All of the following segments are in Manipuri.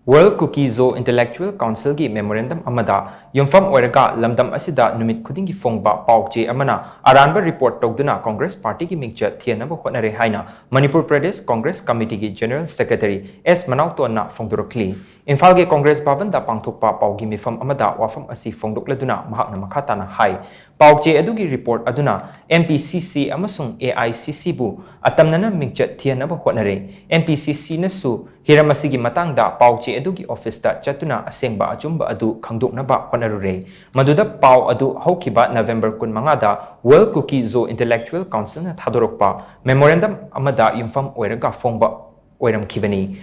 World Cookie Zoo Intellectual Council gi Memorandum amada yumfam oiraga lamdam asida numit khudingi fongba pauche amana aranba report togduna Congress Party gi mingcha thianaba honare haina Manipur Pradesh Congress Committee gi General Secretary S Manauto na fongdorokli Imphal ge Congress Bhavan da pangthokpa paugi mifam amada wafam asi fongdokladuna mahakna makhatana hai pauche adugi report aduna MPCC amasung AICC bu atamnana mingcha thianaba honare MPCC nasu hiramasi gi matangda pauche adugi office da chatuna asengba achumba adu khangdoknaba honarure maduda pau adu haukiba November 15 da World Cookie Zoo Intellectual Council na thadorokpa memorandum amada yumfam oiraga fongba oiram kibani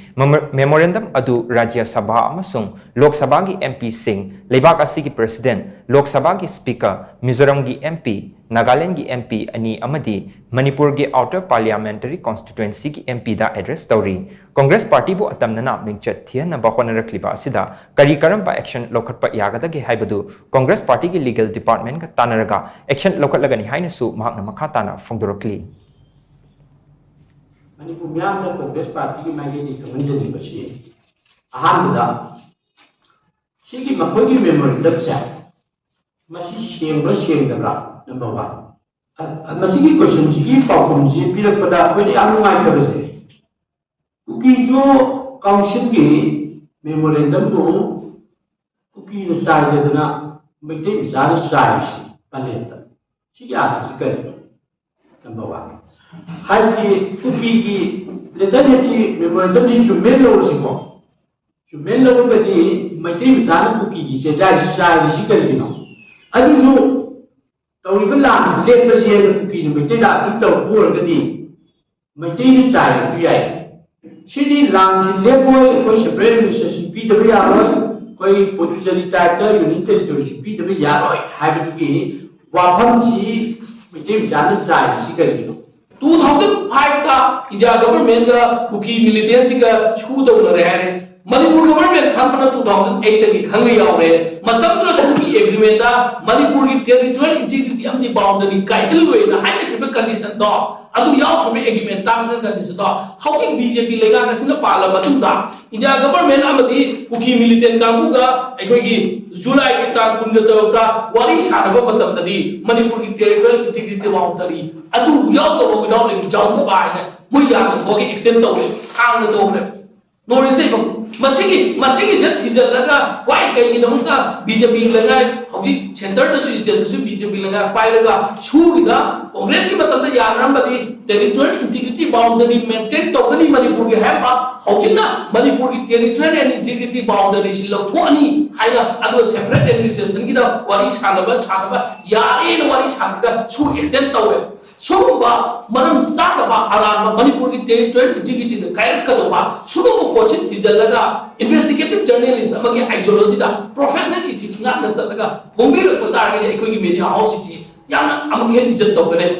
memorandum adu Rajya Sabha amasung Lok Sabha gi MP Singh Leibak asigi President Lok Sabha gi Speaker Mizoram gi MP Nagaland gi MP ani amadi Manipur gi Outer Parliamentary Constituency gi MP da address tauri Congress Party bu atamnana mingchat thiana ba honarakliba asida kari karamba action lokhatpa yagada ge haibadu Congress Party gi legal department ga tanaraga action lokhatlagani haina su mahakna makhatana fongdorokli Manipur Myanmar Congress Party की मायने कमेंटरी बची अहामदा सिगी मखोगी मेमोरेंडम से मसी शेंगदबरा नंबर 1 मसीगी क्वेश्चन सिगी पाउम जी पिरपदा कोई आनुमाई करसे कुकी जो काउंसिल की मेमोरेंडम को कुकी न साइडना मिटे बिजार साइड पलेता सिगी आथि करे नंबर 1 हाइकी कुकी की लेटर हेची मेमोरेंडम जी जुमेल लोसिको जुमेल लोबदी मैते बिचार कुकी की से जाय साइ सी करिनो अदुजु तौरिबला लेपसे कुकी न मैते ला इतो बोरगदी मैते नि चाय पियाय सिदी लांग लेबोय को सेपरेट मिनिस्टर पी दबे यारोय कोई पोजुजली टाइटर यूनिट टेरिटरी पी दबे यारोय हाइबकी वाफम सी मैते बिचार चाय सी करिनो 2005 का इंडिया गवर्नमेंट का कुकी मिलिटेंसी का छू दौन रहे हैं मणिपुर गवर्नमेंट खानपना 2008 तक खंग यावरे मतंत्र सुकी एग्रीमेंट दा मणिपुर की टेरिटोरियल इंटीग्रिटी अमनि बाउंड्री काइडल वे दा हाइड क्रिप कंडीशन दो अदु याव हमें एग्रीमेंट टांसन कंडीशन दो हाउसिंग बीजेपी लेगा नसिन पाला मतुदा इंडिया गवर्नमेंट अमदि कुकी मिलिटेंट कांगुगा एकोगी जुलाई के तार कुंड तवता वारी सानबा मतमदि मणिपुर की टेरिटोरियल इंटीग्रिटी बाउंड्री अदु याव तो विदाउट लेकिन जाउ बाय मुई या थोगे एक्सटेंड तौरे सांग तौरे नोरिसे मसिगी जत थिजलगा वाई कई दमका बीजेपी लगा हबि सेंटर दसु स्टेट दसु बीजेपी लगा पाइलगा छुगिदा कांग्रेस की मतलब यानरमबदी टेरिटोरियल इंटीग्रिटी बाउंड्री मेंटेन तौगनी मणिपुर के हैबा हौजिना मणिपुर की टेरिटोरियल एंड इंटीग्रिटी बाउंड्री सि लौथोनी हाइना अदो सेपरेट एडमिनिस्ट्रेशन की दा वारी सानबा यारे न वारी सानबा छु एक्सटेंड तौवे सुबा मरम सातबा आराम मणिपुर की टेरिटोरियल इंटीग्रिटी ने कायरत कदोबा सुबो कोचिन थिजलगा इन्वेस्टिगेटिव जर्नलिस्ट अमगे आइडियोलॉजी दा प्रोफेशनल इथिक्स ना नसलगा होंबे को तारगे एकोगी मीडिया हाउस थी याना अमगे इज्जत तौगने